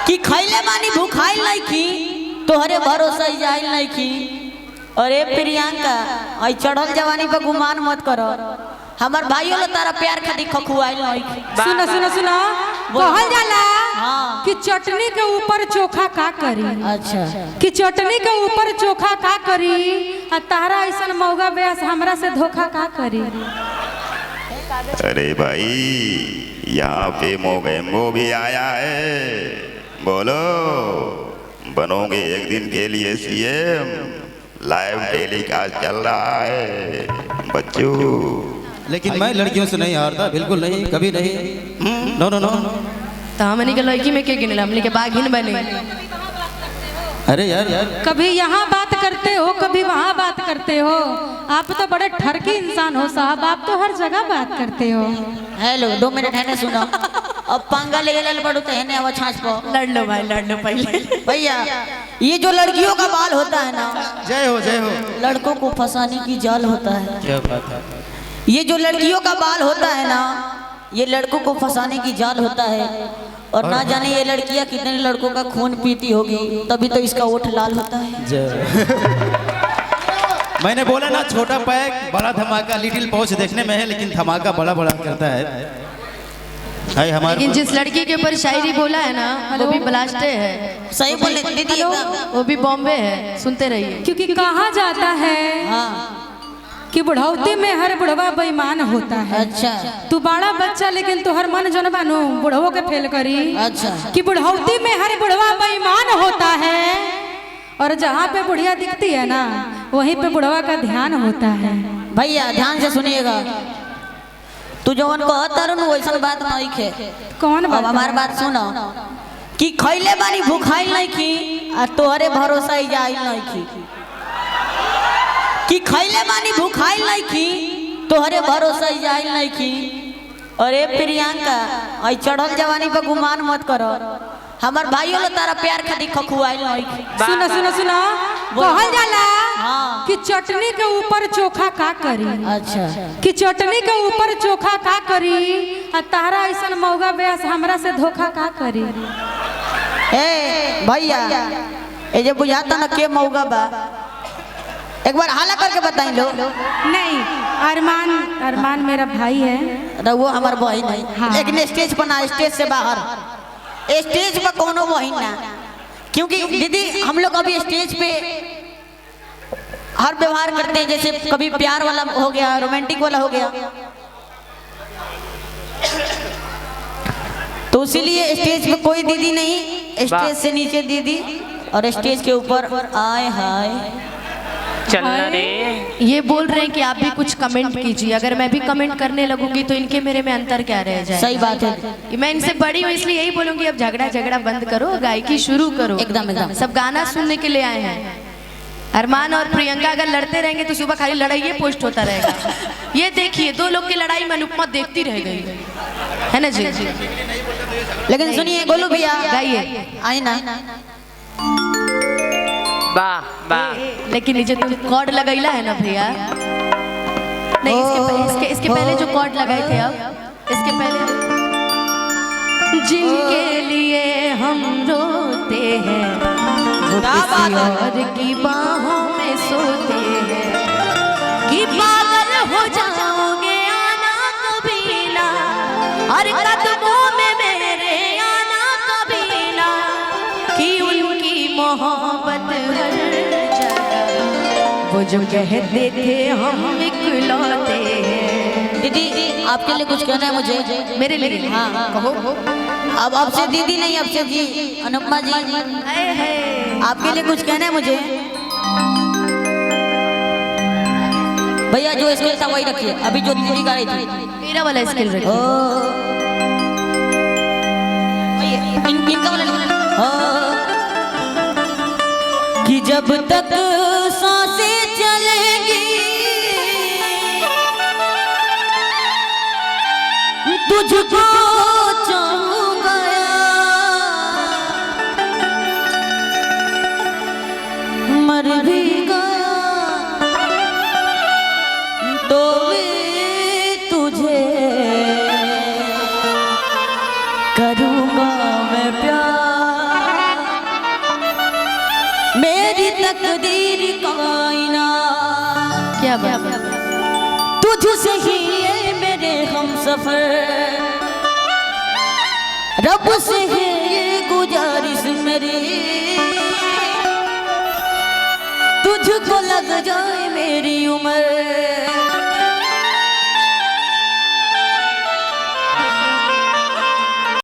कि खैले मानी भूखाइल नहीं की तोहरे भरोसा जाइल नहीं की। अरे प्रियंका आई चढ़ल जवानी पे गुमान मत करो। हमार भाइयों लो तारा प्यार खातिर खखुआइल नहीं। सुनो सुनो सुनो कहल जाला हाँ। कि चटनी के ऊपर चोखा का करी। अच्छा कि चटनी के ऊपर चोखा का करी आ तारा ऐसा मौगा बेस हमरा से धोखा का करी। अरे भाई यहाँ पे मोगेम्बो भी आया है। बोलो बनोगे एक दिन के लिए सीएम। लाइव टेलीकास्ट चल रहा है बच्चों। लेकिन मैं लड़कियों से नहीं हारता, बिल्कुल नहीं, कभी नहीं। नो नो नो। तो हमने के लड़की में के गिनल हमने के बाघिन बने। अरे यार कभी यहाँ बात करते हो कभी वहाँ बात करते हो। आप तो बड़े ठरकी इंसान हो साहब, आप तो हर जगह बात करते हो। हेलो 2 मिनट है ना सुनो। अब पंगा ले ले पड़ो तो है ना छाछ पो। लड़ लो भाई लड़ लो पहले। भैया ये जो लड़कियों का बाल होता है ना, जय हो जय हो। लड़कों को फंसाने की जाल होता है। क्या बात है। ये जो लड़कियों का बाल होता है ना, ये लड़कों को फंसाने की जाल होता है। और ना जाने ये लड़कियां कितने लड़कों का खून पीती होगी, तभी तो इसका ओठ लाल होता है। मैंने बोला ना छोटा पैक बड़ा धमाका। लिटिल पहुंच देखने में है लेकिन धमाका बड़ा बड़ा करता है। हमारे लेकिन जिस लड़की के ऊपर शायरी बोला है ना वो भी ब्लास्टे है। सही बोले दीदी एकदम। वो भी बॉम्बे है, सुनते रहिए। क्योंकि कहा जाता है हाँ कि बुढ़ौती में हर बुढ़वा बेईमान होता है। अच्छा तू बड़ा बच्चा लेकिन तू हर मन जन बानू बुढ़वो के फेल करी। अच्छा कि बुढ़ौती में हर बुढ़वा बेईमान होता है और जहाँ पे बुढ़िया दिखती है ना वहीं पे बुढ़वा का ध्यान होता है। भैया ध्यान से सुनिएगा। तू जो कहता रहो वैसा बात नहीं खे। कौन अब हमारी बात सुनो कि खैले बानी भूखाइल नहीं की और तोहरे भरोसा ही जाइल नहीं की। कि खैले बानी भूखाइल नहीं की तोहरे भरोसा ही जाइल नहीं की। अरे प्रियंका आई चढ़ल जवानी पे गुमान मत करो। हमार भाइयों लो तारा प्यार खातिर खखुआइल नहीं। सुनो सुनो सुनो कहल जाला हाँ। कि चटनी के ऊपर चोखा का करी। अच्छा कि चटनी के ऊपर चोखा का करी आ तारा ऐसा मौगा बेस हमरा से धोखा का करी। ए भैया ये जो बुझाता ना के मौगा बा एक बार हाला करके बताई लो। नहीं अरमान अरमान मेरा भाई है। वो हमार बहन है। हाँ। लेकिन स्टेज पर ना, स्टेज से बाहर। स्टेज पर कोनो बहन ना, क्योंकि दीदी हम लोग अभी स्टेज पे हर व्यवहार करते हैं। जैसे कभी प्यार वाला हो गया, रोमांटिक वाला हो गया, तो इसीलिए स्टेज पे कोई दीदी नहीं, स्टेज से नीचे दीदी और स्टेज के ऊपर आए हाय चलना रे। ये बोल रहे हैं कि आप भी कुछ कमेंट कीजिए। अगर मैं भी कमेंट करने लगूंगी तो इनके मेरे में अंतर क्या रह जाए। सही बात है। कि मैं इनसे बड़ी हूँ इसलिए यही बोलूंगी अब झगड़ा झगड़ा बंद करो, गायकी शुरू करो। एकदम एकदम। सब गाना सुनने के लिए आए हैं। अरमान और प्रियंका अगर लड़ते रहेंगे तो सुबह खाली लड़ाई पोस्ट होता रहेगा। ये देखिए 2 लोग की लड़ाई में अनुपमा देखती रह गई है ना जी। लेकिन सुनिए गोलू भैया गाइए। आई ना। वाह वाह। लेकिन ये जो तुम कॉर्ड लगैला है ना भैया, नहीं इसके पहले जो कॉर्ड लगाए थे अब इसके पहले जिनके लिए हम रोते हैं वो किसी और की बाहों में सोते हैं। कि पागल हो जाओगे आना कभी ना और कदमों में मेरे आना कभी ना। कि उनकी मोहब्बत हर जगह वो जो कहते थे हम इकलौते हैं। दीदी आपके लिए कुछ कहना है मुझे? मेरे लिए हाँ हाँ कहो। अब आपसे दीदी नहीं, आपसे जी अनुपमा जी आपके लिए कुछ कहना है मुझे? भैया जो स्केल था वही रखिए, अभी जो दीदी गा रही थी मेरा वाला स्केल रखिए। इनका वाला कि जब तक सांसें चलेंगी तुझको चाहूंगा, मर भी गया तो भी तुझे करूंगा मैं प्यार। तकदीर कायना। क्या बात है। तुझसे ही ये मेरे हम सफर, रब से है ये गुजारिश मेरी, तुझको लग जाए